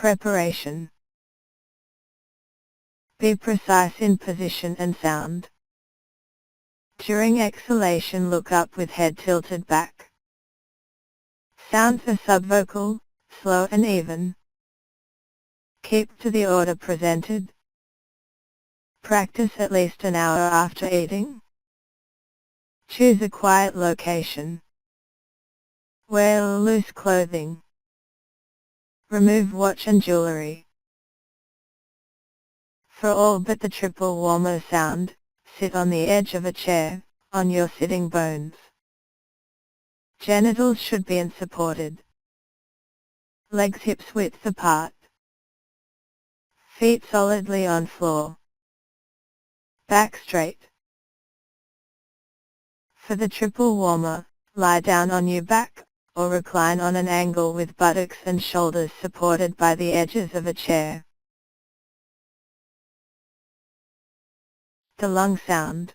Preparation. Be precise in position and sound. During exhalation, look up with head tilted back. Sounds are subvocal, slow and even. Keep to the order presented. Practice at least an hour after eating. Choose a quiet location. Wear loose clothing. Remove watch and jewelry. For all but the triple warmer sound, sit on the edge of a chair, on your sitting bones. Genitals should be unsupported. Legs hips width apart. Feet solidly on floor. Back straight. For the triple warmer, lie down on your back, or recline on an angle with buttocks and shoulders supported by the edges of a chair. The lung sound.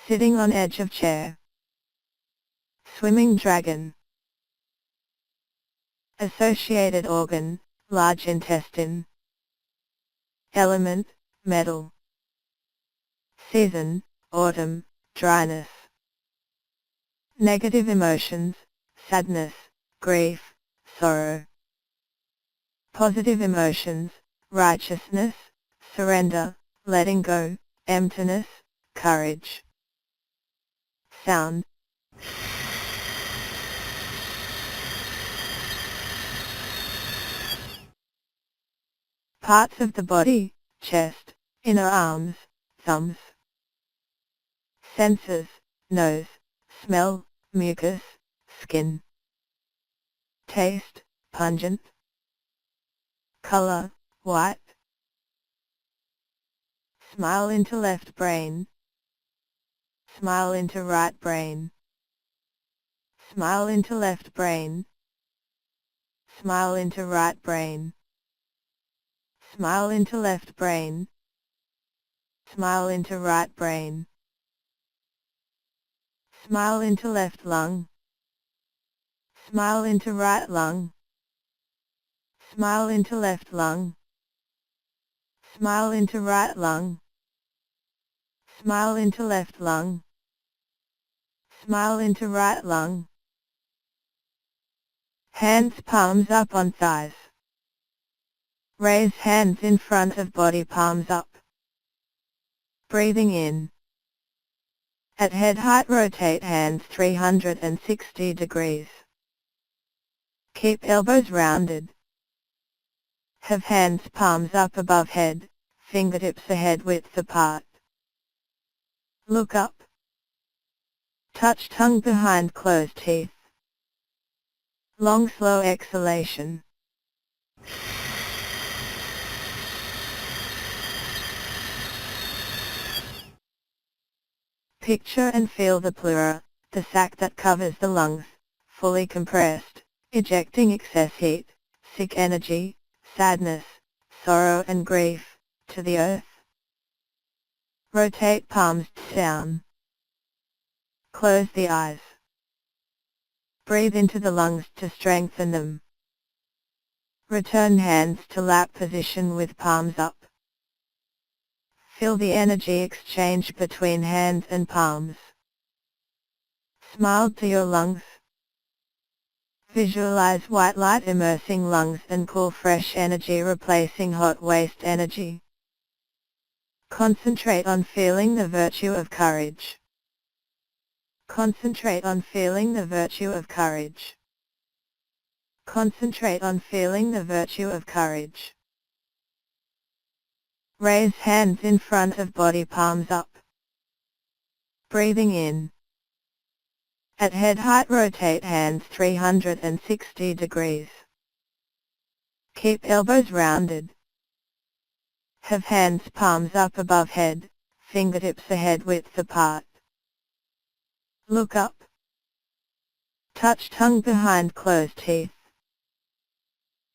Sitting on edge of chair. Swimming dragon. Associated organ, large intestine. Element, metal. Season, autumn, dryness. Negative emotions, sadness, grief, sorrow. Positive emotions, righteousness, surrender, letting go, emptiness, courage. Sound. Parts of the body, chest, inner arms, thumbs. Senses, nose, smell, mucus, skin. Taste, pungent. Color, white. Smile into left brain. Smile into right brain. Smile into left brain. Smile into right brain. Smile into left brain. Smile into right brain. Smile into left lung. Smile into right lung. Smile into left lung. Smile into right lung. Smile into left lung. Smile into right lung. Hands palms up on thighs. Raise hands in front of body, palms up. Breathing in. At head height, rotate hands 360 degrees. Keep elbows rounded. Have hands palms up above head, fingertips ahead width apart. Look up. Touch tongue behind closed teeth. Long slow exhalation. Picture and feel the pleura, the sac that covers the lungs, fully compressed, ejecting excess heat, sick energy, sadness, sorrow and grief, to the earth. Rotate palms down. Close the eyes. Breathe into the lungs to strengthen them. Return hands to lap position with palms up. Feel the energy exchange between hands and palms. Smile to your lungs. Visualize white light immersing lungs and cool fresh energy replacing hot waste energy. Concentrate on feeling the virtue of courage. Concentrate on feeling the virtue of courage. Concentrate on feeling the virtue of courage. Raise hands in front of body, palms up. Breathing in. At head height, rotate hands 360 degrees. Keep elbows rounded. Have hands palms up above head, fingertips ahead width apart. Look up. Touch tongue behind closed teeth.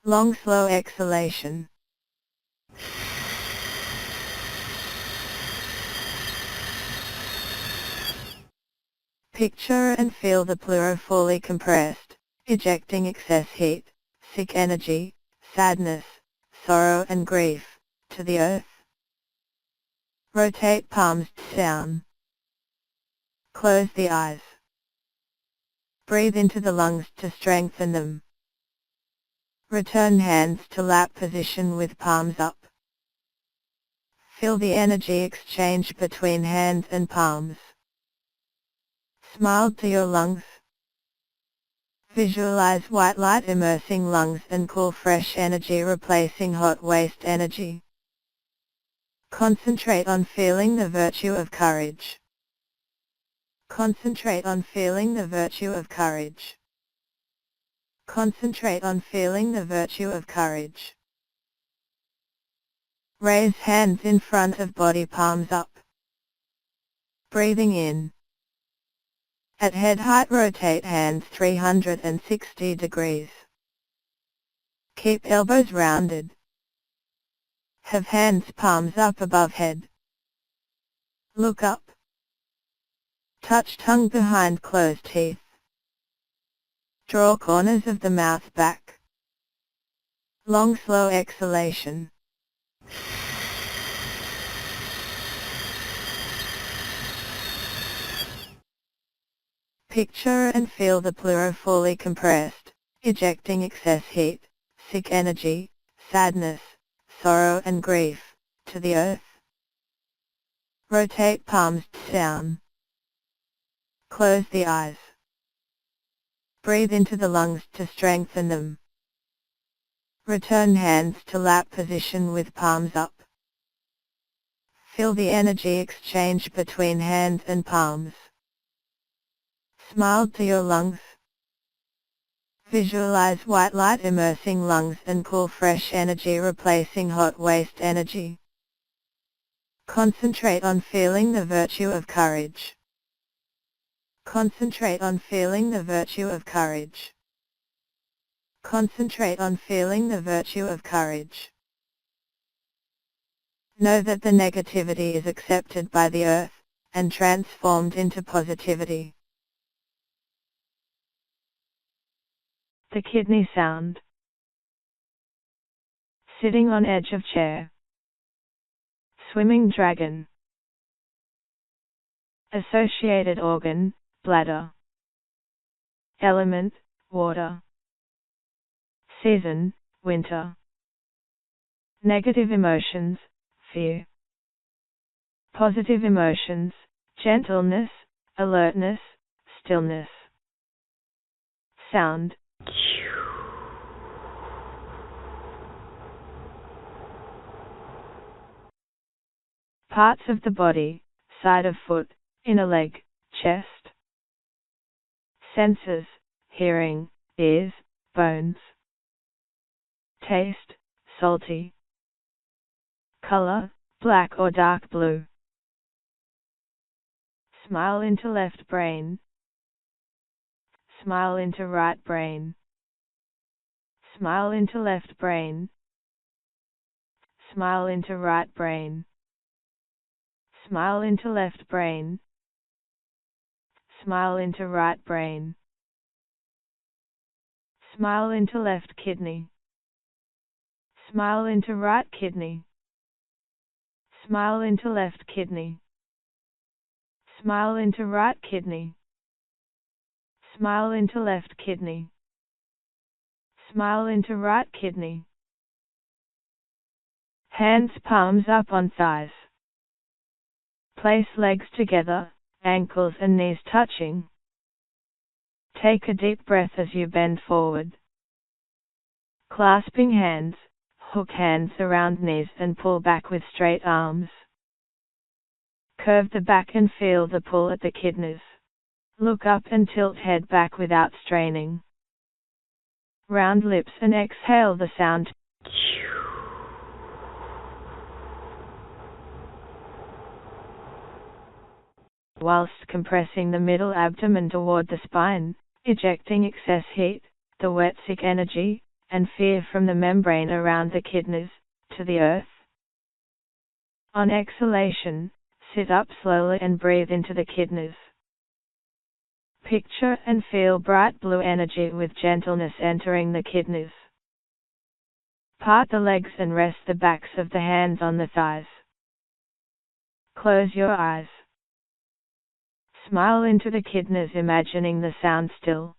Long slow exhalation. Picture and feel the pleura fully compressed, ejecting excess heat, sick energy, sadness, sorrow and grief, to the earth. Rotate palms down. Close the eyes. Breathe into the lungs to strengthen them. Return hands to lap position with palms up. Feel the energy exchange between hands and palms. Smile to your lungs. Visualize white light immersing lungs and cool fresh energy replacing hot waste energy. Concentrate on feeling the virtue of courage. Concentrate on feeling the virtue of courage. Concentrate on feeling the virtue of courage. Raise hands in front of body, palms up. Breathing in. At head height rotate hands 360 degrees. Keep elbows rounded. Have hands palms up above head. Look up. Touch tongue behind closed teeth. Draw corners of the mouth back. Long slow exhalation. Picture and feel the pleura fully compressed, ejecting excess heat, sick energy, sadness, sorrow and grief, to the earth. Rotate palms down. Close the eyes. Breathe into the lungs to strengthen them. Return hands to lap position with palms up. Feel the energy exchange between hands and palms. Smile to your lungs. Visualize white light immersing lungs and cool fresh energy replacing hot waste energy. Concentrate on feeling the virtue of courage. Concentrate on feeling the virtue of courage. Concentrate on feeling the virtue of courage. Know that the negativity is accepted by the earth, and transformed into positivity. The kidney sound. Sitting on edge of chair. Swimming dragon. Associated organ, bladder. Element, water. Season, winter. Negative emotions, fear. Positive emotions, gentleness, alertness, stillness. Sound. Parts of the body, side of foot, inner leg, chest. Senses, hearing, ears, bones. Taste, salty. Color, black or dark blue. Smile into left brain. Smile into right brain. Smile into left brain. Smile into right brain. Smile into left brain. Smile into right brain. Smile into left kidney. Smile into right kidney. Smile into left kidney. Smile into right kidney. Smile into left kidney. Smile into right kidney. Hands palms up on thighs. Place legs together, ankles and knees touching. Take a deep breath as you bend forward. Clasping hands, hook hands around knees and pull back with straight arms. Curve the back and feel the pull at the kidneys. Look up and tilt head back without straining. Round lips and exhale the sound. Whilst compressing the middle abdomen toward the spine, ejecting excess heat, the wet sick energy, and fear from the membrane around the kidneys, to the earth. On exhalation, sit up slowly and breathe into the kidneys. Picture and feel bright blue energy with gentleness entering the kidneys. Part the legs and rest the backs of the hands on the thighs. Close your eyes. Smile into the kidneys, imagining the sound still.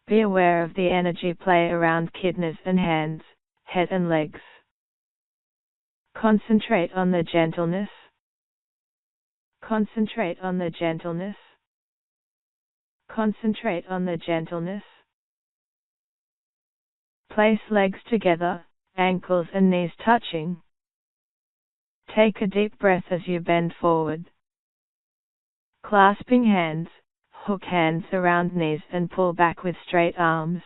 Be aware of the energy play around kidneys and hands, head and legs. Concentrate on the gentleness. Concentrate on the gentleness. Concentrate on the gentleness. Place legs together, ankles and knees touching. Take a deep breath as you bend forward. Clasping hands, hook hands around knees and pull back with straight arms.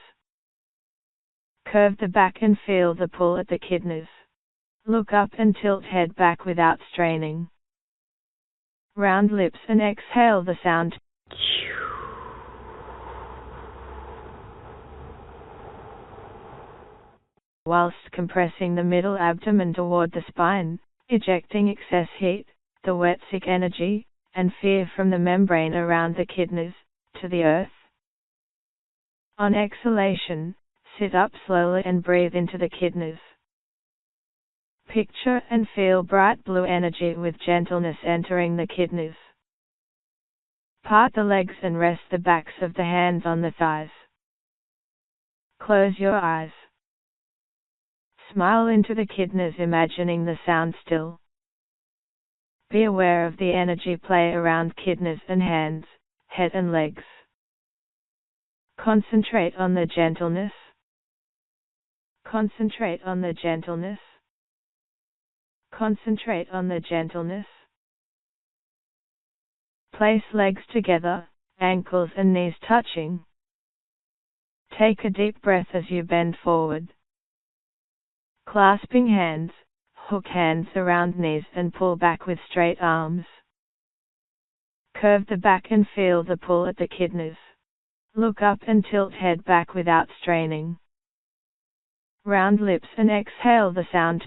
Curve the back and feel the pull at the kidneys. Look up and tilt head back without straining. Round lips and exhale the sound. Whilst compressing the middle abdomen toward the spine, ejecting excess heat, the wet sick energy, and fear from the membrane around the kidneys, to the earth. On exhalation, sit up slowly and breathe into the kidneys. Picture and feel bright blue energy with gentleness entering the kidneys. Part the legs and rest the backs of the hands on the thighs. Close your eyes. Smile into the kidneys, imagining the sound still. Be aware of the energy play around kidneys and hands, head and legs. Concentrate on the gentleness. Concentrate on the gentleness. Concentrate on the gentleness. Place legs together, ankles and knees touching. Take a deep breath as you bend forward. Clasping hands, hook hands around knees and pull back with straight arms. Curve the back and feel the pull at the kidneys. Look up and tilt head back without straining. Round lips and exhale the sound.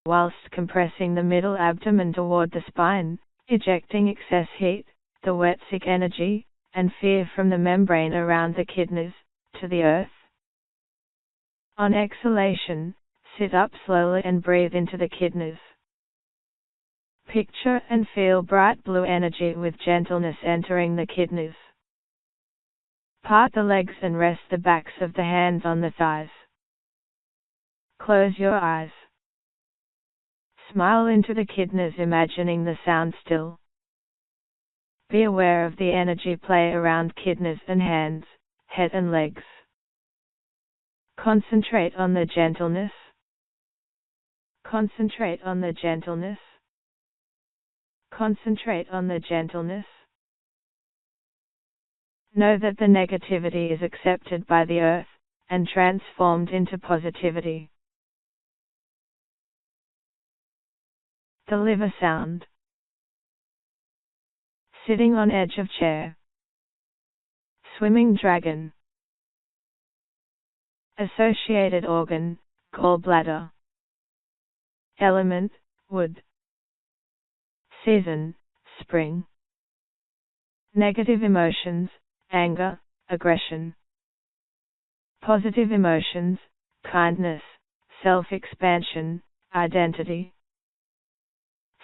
Whilst compressing the middle abdomen toward the spine, ejecting excess heat, the wet sick energy, and fear from the membrane around the kidneys, to the earth. On exhalation, sit up slowly and breathe into the kidneys. Picture and feel bright blue energy with gentleness entering the kidneys. Part the legs and rest the backs of the hands on the thighs. Close your eyes. Smile into the kidneys, imagining the sound still. Be aware of the energy play around kidneys and hands, head and legs. Concentrate on the gentleness. Concentrate on the gentleness. Concentrate on the gentleness. Know that the negativity is accepted by the earth, and transformed into positivity. The liver sound. Sitting on edge of chair. Swimming dragon. Associated organ, gallbladder. Element, wood. Season, spring. Negative emotions, anger, aggression. Positive emotions, kindness, self-expansion, identity.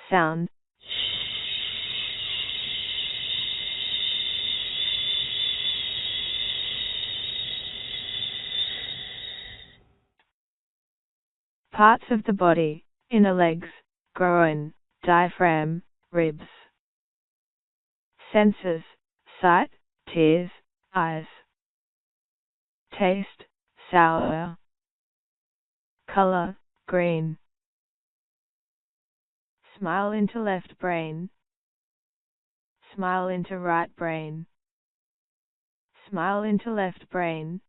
Sound. Parts of the body, inner legs, groin, diaphragm, ribs. Senses, sight, tears, eyes. Taste, sour. Color, green. Smile into left brain. Smile into right brain. Smile into left brain.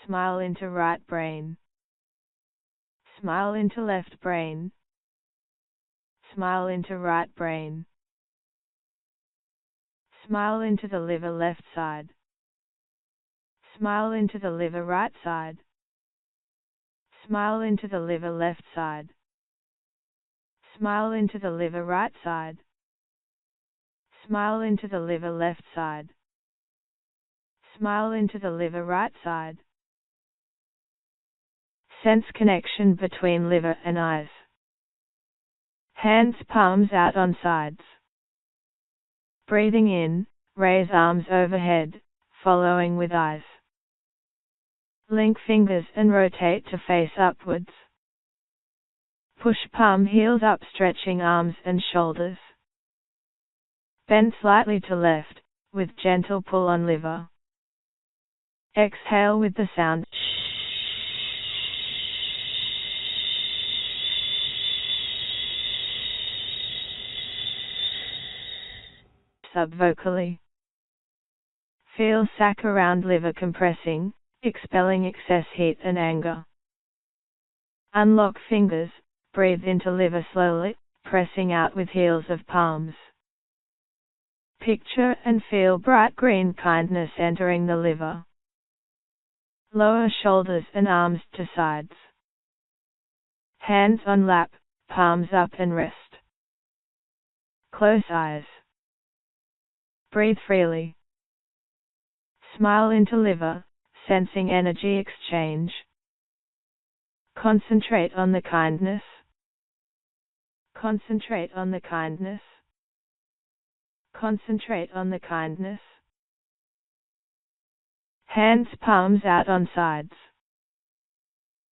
Smile into right brain. Smile into left brain. Smile into right brain. Smile into the liver left side. Smile into the liver right side. Smile into the liver left side. Smile into the liver right side. Smile into the liver left side. Smile into the liver right side. Sense connection between liver and eyes. Hands palms out on sides. Breathing in, raise arms overhead, following with eyes. Link fingers and rotate to face upwards. Push palm heels up, stretching arms and shoulders. Bend slightly to left, with gentle pull on liver. Exhale with the sound subvocally. Feel sac around liver compressing, expelling excess heat and anger. Unlock fingers, breathe into liver slowly, pressing out with heels of palms. Picture and feel bright green kindness entering the liver. Lower shoulders and arms to sides. Hands on lap, palms up and rest. Close eyes. Breathe freely. Smile into liver, sensing energy exchange. Concentrate on the kindness. Concentrate on the kindness. Concentrate on the kindness. Hands palms out on sides.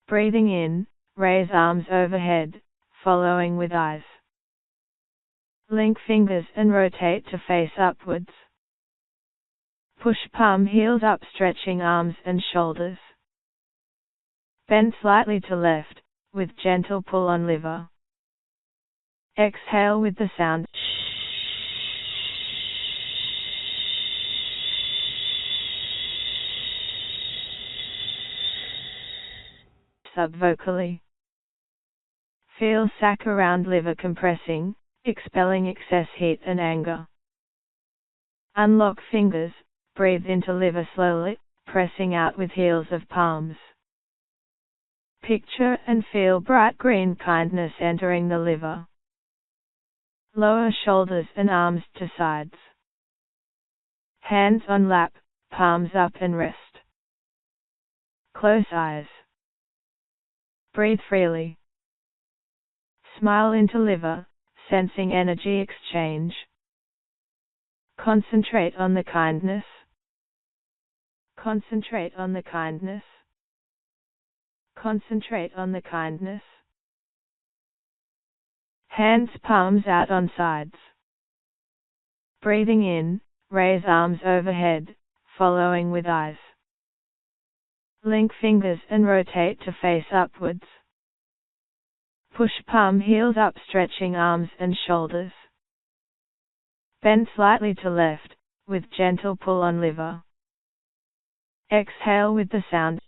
Breathing in, raise arms overhead, following with eyes. Link fingers and rotate to face upwards. Push palm heels up, stretching arms and shoulders. Bend slightly to left, with gentle pull on liver. Exhale with the sound subvocally. Feel sac around liver compressing, expelling excess heat and anger. Unlock fingers, breathe into liver slowly, pressing out with heels of palms. Picture and feel bright green kindness entering the liver. Lower shoulders and arms to sides. Hands on lap, palms up and rest. Close eyes. Breathe freely. Smile into liver, sensing energy exchange. Concentrate on the kindness. Concentrate on the kindness. Concentrate on the kindness. Hands palms out on sides. Breathing in, raise arms overhead, following with eyes. Link fingers and rotate to face upwards. Push palm heels up, stretching arms and shoulders. Bend slightly to left, with gentle pull on liver. Exhale with the sound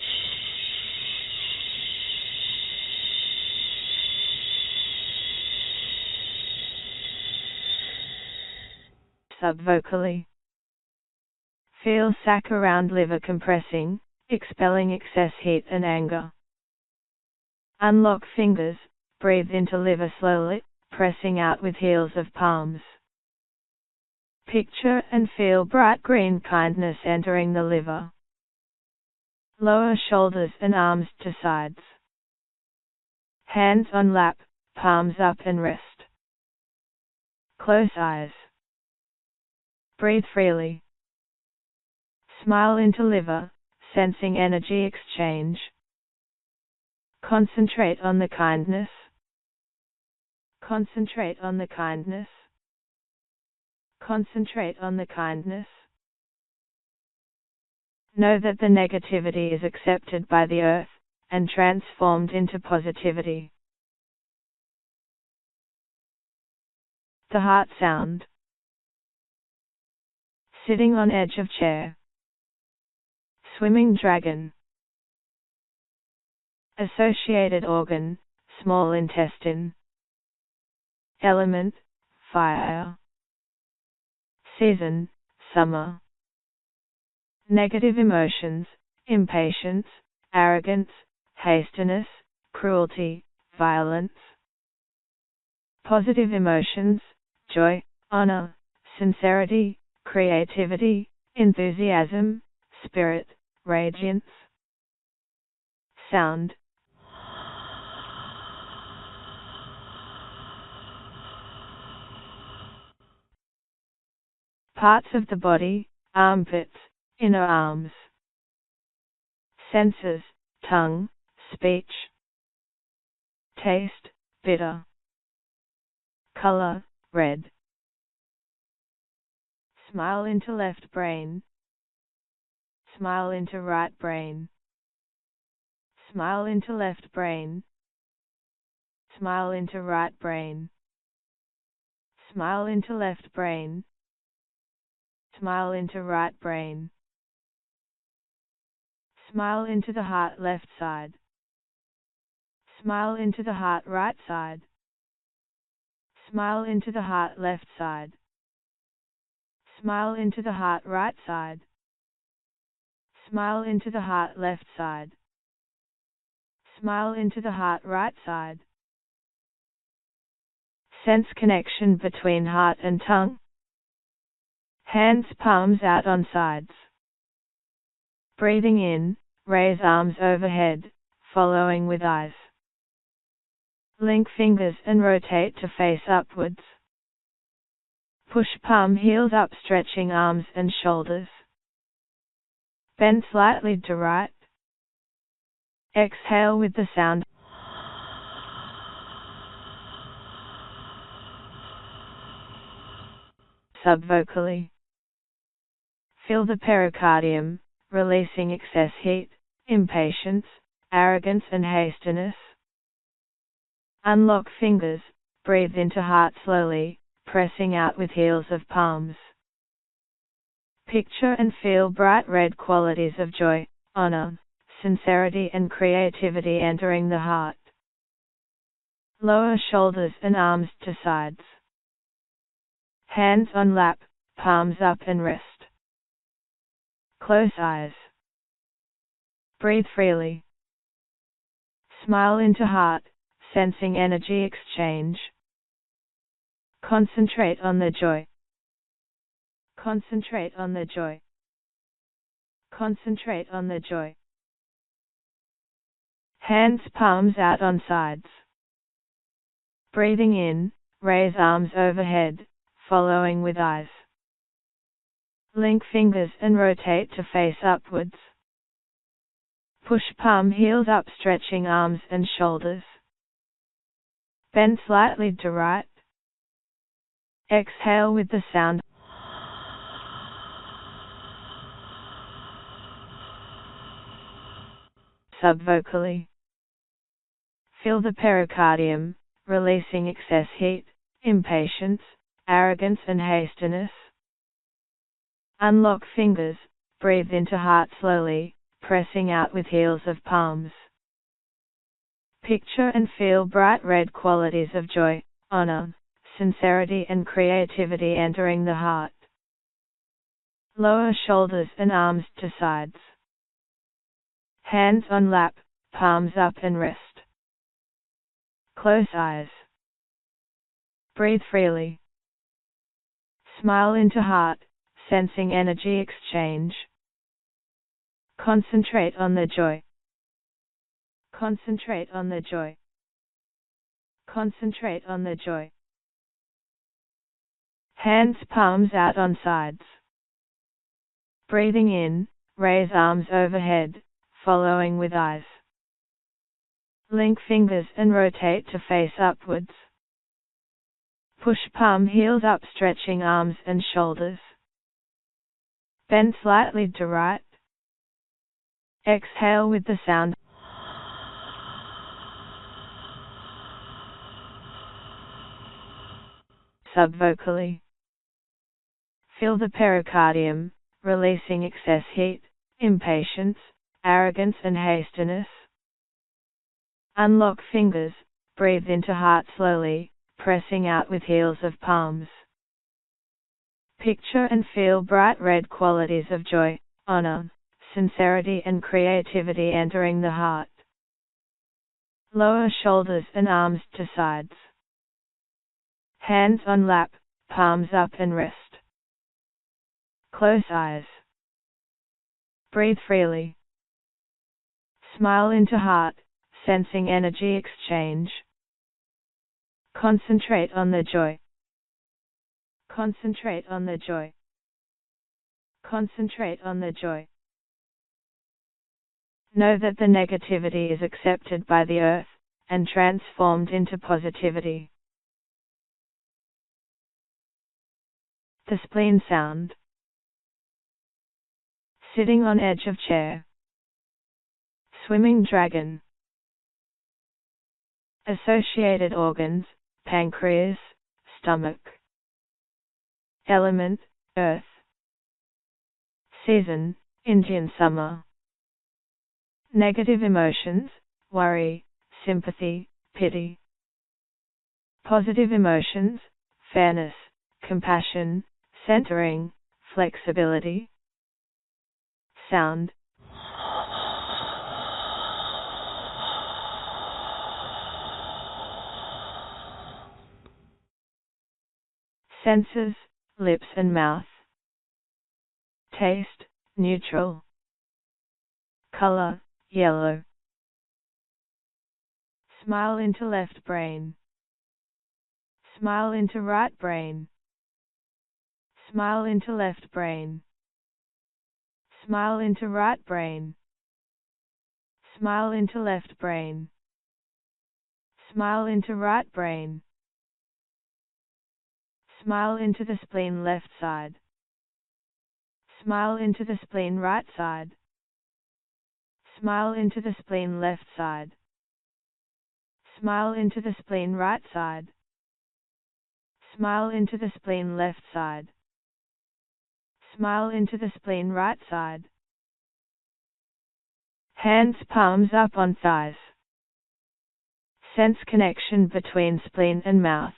subvocally. Feel sac around liver compressing, expelling excess heat and anger. Unlock fingers, breathe into liver slowly, pressing out with heels of palms. Picture and feel bright green kindness entering the liver. Lower shoulders and arms to sides. Hands on lap, palms up and rest. Close eyes. Breathe freely. Smile into liver, sensing energy exchange. Concentrate on the kindness. Concentrate on the kindness. Concentrate on the kindness. Know that the negativity is accepted by the earth, and transformed into positivity. The heart sound. Sitting on edge of chair. Swimming dragon. Associated organ, small intestine. Element, fire. Season, summer. Negative emotions, impatience, arrogance, hastiness, cruelty, violence. Positive emotions, joy, honor, sincerity, creativity, enthusiasm, spirit, radiance. Sound. Parts of the body, armpits, inner arms. Senses, tongue, speech. Taste, bitter. Color, red. Smile into left brain. Smile into right brain. Smile into left brain. Smile into right brain. Smile into left brain. Smile into right brain. Smile into the heart left side. Smile into the heart right side. Smile into the heart left side. Smile into the heart right side. Smile into the heart left side. Smile into the heart right side. Sense connection between heart and tongue. Hands palms out on sides. Breathing in, raise arms overhead, following with eyes. Link fingers and rotate to face upwards. Push palm heels up, stretching arms and shoulders. Bend slightly to right. Exhale with the sound. Subvocally. Feel the pericardium, releasing excess heat, impatience, arrogance and hastiness. Unlock fingers, breathe into heart slowly, pressing out with heels of palms. Picture and feel bright red qualities of joy, honor, sincerity and creativity entering the heart. Lower shoulders and arms to sides. Hands on lap, palms up and rest. Close eyes. Breathe freely. Smile into heart, sensing energy exchange. Concentrate on the joy. Concentrate on the joy. Concentrate on the joy. Hands palms out on sides. Breathing in, raise arms overhead, following with eyes. Link fingers and rotate to face upwards. Push palm heels up, stretching arms and shoulders. Bend slightly to right. Exhale with the sound. Subvocally. Feel the pericardium, releasing excess heat, impatience, arrogance and hastiness. Unlock fingers, breathe into heart slowly, pressing out with heels of palms. Picture and feel bright red qualities of joy, honor, sincerity and creativity entering the heart. Lower shoulders and arms to sides. Hands on lap, palms up and rest. Close eyes. Breathe freely. Smile into heart, sensing energy exchange. Concentrate on the joy. Concentrate on the joy. Concentrate on the joy. Hands palms out on sides. Breathing in, raise arms overhead, following with eyes. Link fingers and rotate to face upwards. Push palm heels up, stretching arms and shoulders. Bend slightly to right. Exhale with the sound. Subvocally. Feel the pericardium, releasing excess heat, impatience, arrogance and hastiness. Unlock fingers, breathe into heart slowly, pressing out with heels of palms. Picture and feel bright red qualities of joy, honor, sincerity and creativity entering the heart. Lower shoulders and arms to sides. Hands on lap, palms up and rest. Close eyes. Breathe freely. Smile into heart, sensing energy exchange. Concentrate on the joy. Concentrate on the joy. Concentrate on the joy. Know that the negativity is accepted by the earth, and transformed into positivity. The spleen sound. Sitting on edge of chair. Swimming dragon. Associated organs, pancreas, stomach. Element, earth. Season, Indian summer. Negative emotions, worry, sympathy, pity. Positive emotions, fairness, compassion, centering, flexibility. Sound. Senses, lips and mouth. Taste, neutral. Color, yellow. Smile into left brain. Smile into right brain. Smile into left brain. Smile into right brain. Smile into left brain. Smile into right brain. Smile into the spleen left side. Smile into the spleen right side. Smile into the spleen left side. Smile into the spleen right side. Smile into the spleen left side. Smile into the spleen right side. Hands palms up on thighs. Sense connection between spleen and mouth.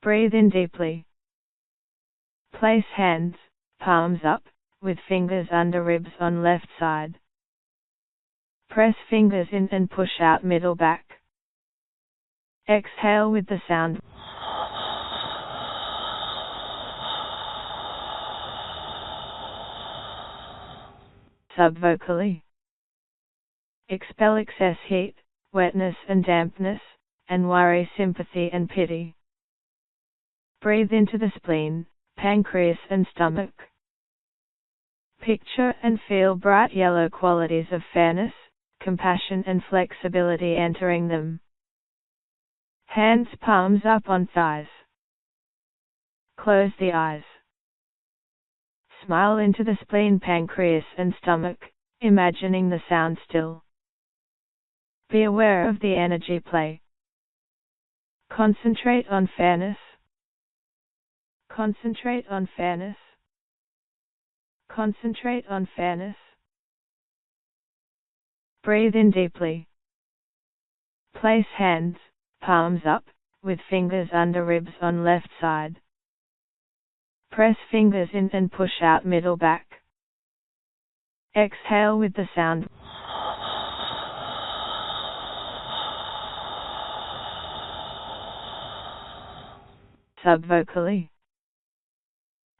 Breathe in deeply. Place hands, palms up, with fingers under ribs on left side. Press fingers in and push out middle back. Exhale with the sound. Subvocally. Expel excess heat, wetness and dampness, and worry, sympathy and pity. Breathe into the spleen, pancreas and stomach. Picture and feel bright yellow qualities of fairness, compassion and flexibility entering them. Hands palms up on thighs. Close the eyes. Smile into the spleen, pancreas and stomach, imagining the sound still. Be aware of the energy play. Concentrate on fairness. Concentrate on fairness. Concentrate on fairness. Breathe in deeply. Place hands, palms up, with fingers under ribs on left side. Press fingers in and push out middle back. Exhale with the sound. Subvocally.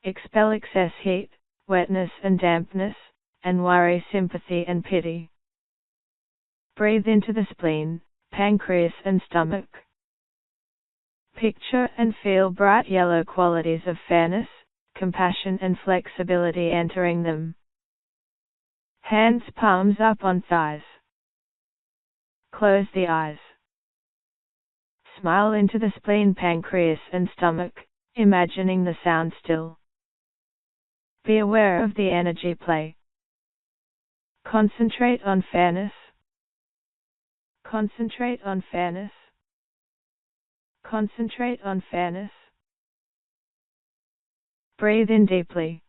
Expel excess heat, wetness and dampness, and worry, sympathy and pity. Breathe into the spleen, pancreas and stomach. Picture and feel bright yellow qualities of fairness, compassion and flexibility entering them. Hands palms up on thighs. Close the eyes. Smile into the spleen, pancreas and stomach, imagining the sound still. Be aware of the energy play. Concentrate on fairness. Concentrate on fairness. Concentrate on fairness. Breathe in deeply.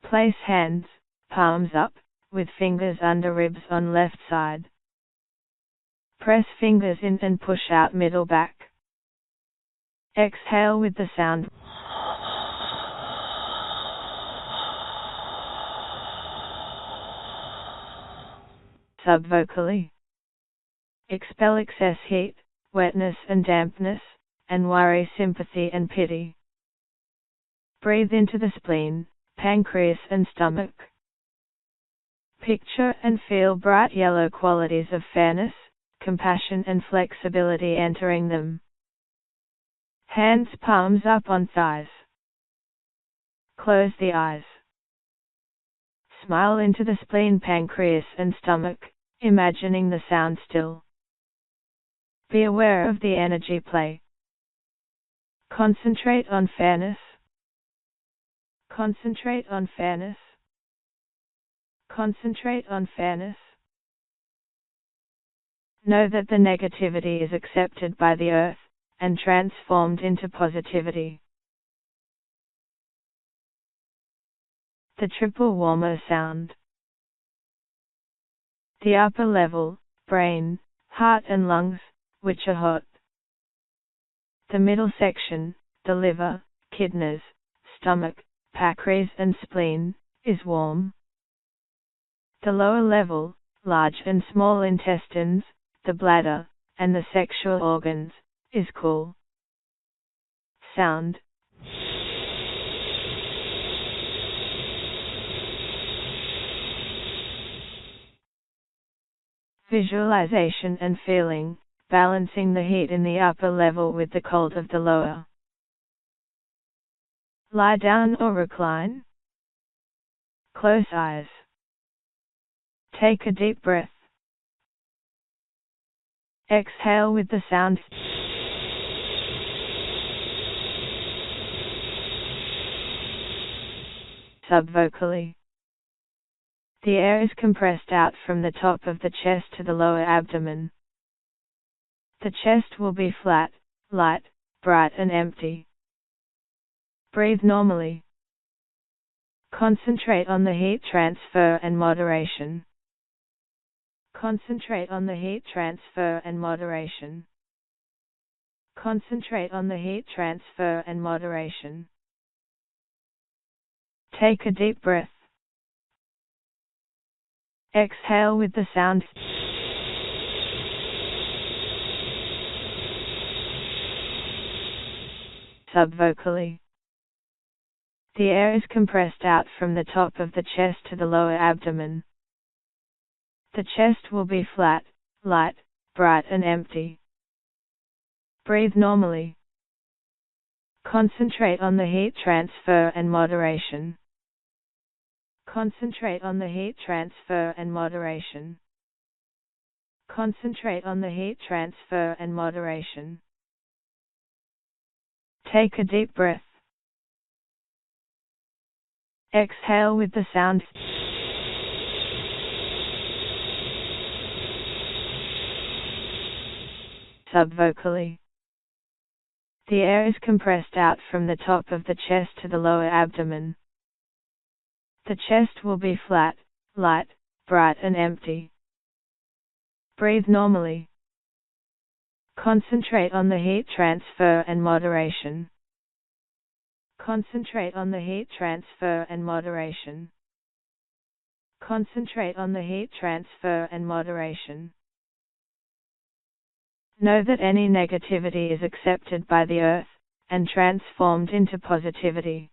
Place hands, palms up, with fingers under ribs on left side. Press fingers in and push out middle back. Exhale with the sound. Subvocally. Expel excess heat, wetness and dampness, and worry, sympathy and pity. Breathe into the spleen, pancreas and stomach. Picture and feel bright yellow qualities of fairness, compassion and flexibility entering them. Hands palms up on thighs. Close the eyes. Smile into the spleen, pancreas and stomach, imagining the sound still. Be aware of the energy play. Concentrate on fairness. Concentrate on fairness. Concentrate on fairness. Know that the negativity is accepted by the earth, and transformed into positivity. The triple warmer sound. The upper level, brain, heart and lungs, which are hot. The middle section, the liver, kidneys, stomach, pancreas and spleen, is warm. The lower level, large and small intestines, the bladder, and the sexual organs, is cool. Sound. Visualization and feeling, balancing the heat in the upper level with the cold of the lower. Lie down or recline. Close eyes. Take a deep breath. Exhale with the sound. Subvocally. The air is compressed out from the top of the chest to the lower abdomen. The chest will be flat, light, bright and empty. Breathe normally. Concentrate on the heat transfer and moderation. Concentrate on the heat transfer and moderation. Concentrate on the heat transfer and moderation. Take a deep breath. Exhale with the sound. Subvocally. The air is compressed out from the top of the chest to the lower abdomen. The chest will be flat, light, bright and empty. Breathe normally. Concentrate on the heat transfer and moderation. Concentrate on the heat transfer and moderation. Concentrate on the heat transfer and moderation. Take a deep breath. Exhale with the sound. Subvocally. The air is compressed out from the top of the chest to the lower abdomen. The chest will be flat, light, bright and empty. Breathe normally. Concentrate on the heat transfer and moderation. Concentrate on the heat transfer and moderation. Concentrate on the heat transfer and moderation. Know that any negativity is accepted by the earth, and transformed into positivity.